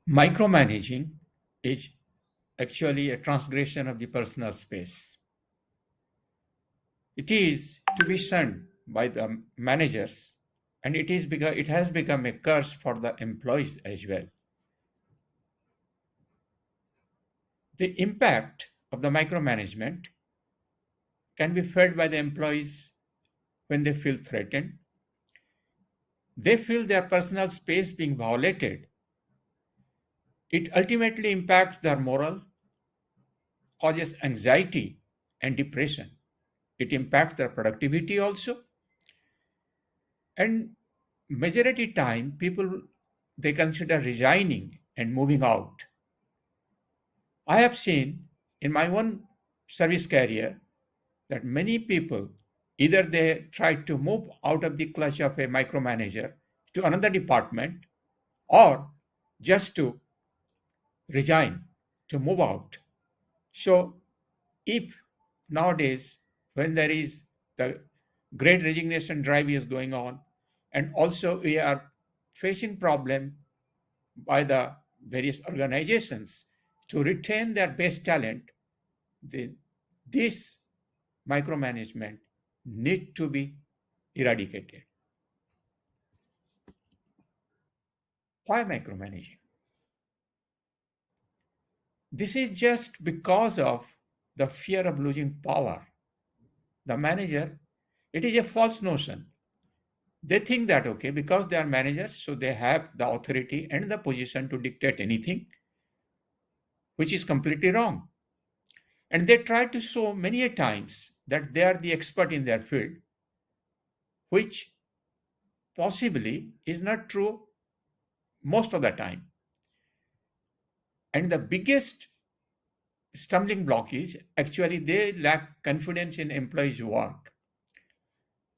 Micromanaging is actually a transgression of the personal space. It is to be shunned by the managers, and it has become a curse for the employees as well. The impact of the micromanagement can be felt by the employees when they feel threatened. They feel their personal space being violated. It ultimately impacts their morale, causes anxiety and depression. It impacts their productivity also. And majority time people they consider resigning and moving out. I have seen in my own service career that many people either they try to move out of the clutch of a micromanager to another department or just to resign to move out. So if nowadays when there is the great resignation drive is going on and also we are facing problem by the various organizations to retain their best talent, the, this micromanagement need to be eradicated. Why micromanaging? This is just because of the fear of losing power. The manager, it is a false notion. They think that, okay, because they are managers, so they have the authority and the position to dictate anything, which is completely wrong. And they try to show many a times that they are the expert in their field, which possibly is not true most of the time. And the biggest stumbling block is actually they lack confidence in employees' work.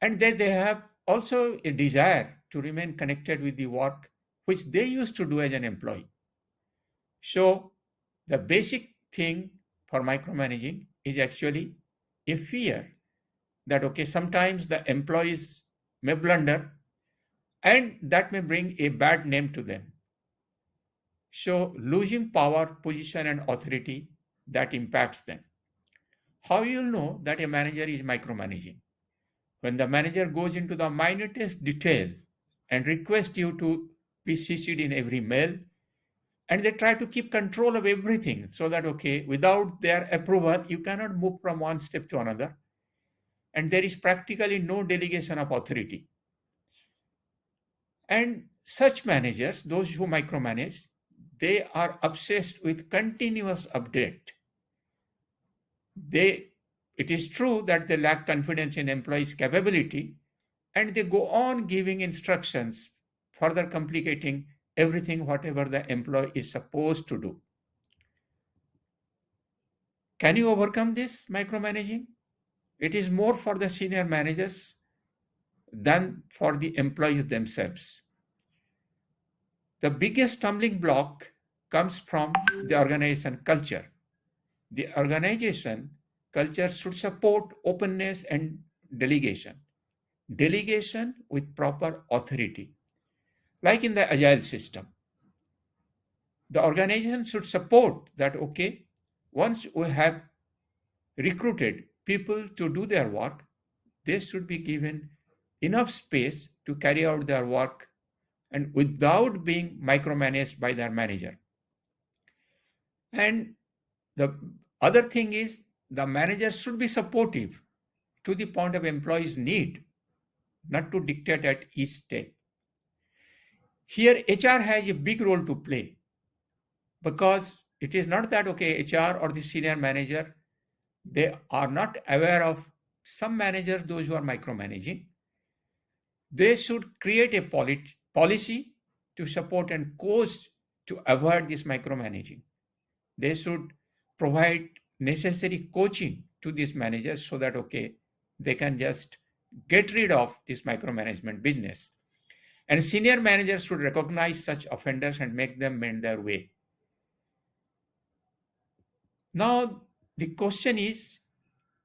And they have also a desire to remain connected with the work which they used to do as an employee. So the basic thing for micromanaging is actually a fear that, okay, sometimes the employees may blunder and that may bring a bad name to them. So losing power, position, and authority that impacts them. How you'll know that a manager is micromanaging? When the manager goes into the minutest detail and requests you to be CC'd in every mail, and they try to keep control of everything so that, okay, without their approval, you cannot move from one step to another. And there is practically no delegation of authority. And such managers, those who micromanage, they are obsessed with continuous update. It is true that they lack confidence in employees' capability, and they go on giving instructions, further complicating everything whatever the employee is supposed to do. Can you overcome this micromanaging? It is more for the senior managers than for the employees themselves. The biggest stumbling block comes from the organization culture. The organization culture should support openness and delegation. Delegation with proper authority, like in the agile system. The organization should support that, okay, once we have recruited people to do their work, they should be given enough space to carry out their work and without being micromanaged by their manager. And the other thing is the manager should be supportive to the point of employees' need, not to dictate at each step. Here, HR has a big role to play because it is not that, okay, HR or the senior manager, they are not aware of some managers, those who are micromanaging. They should create a policy to support and coach to avoid this micromanaging. They should provide necessary coaching to these managers so that, okay, they can just get rid of this micromanagement business. And senior managers should recognize such offenders and make them mend their way. Now, the question is,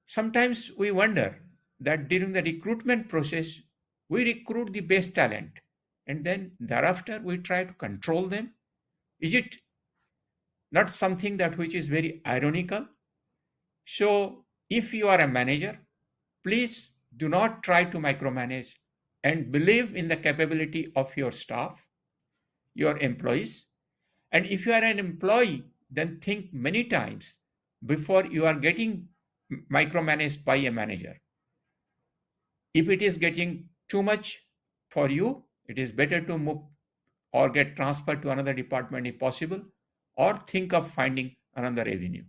sometimes we wonder that during the recruitment process, we recruit the best talent and then thereafter we try to control them Is it not something that which is very ironical? So if you are a manager, please do not try to micromanage and believe in the capability of your staff, your employees. And if you are an employee, then think many times before you are getting micromanaged by a manager. If it is getting too much for you, it is better to move or get transferred to another department if possible, or think of finding another avenue.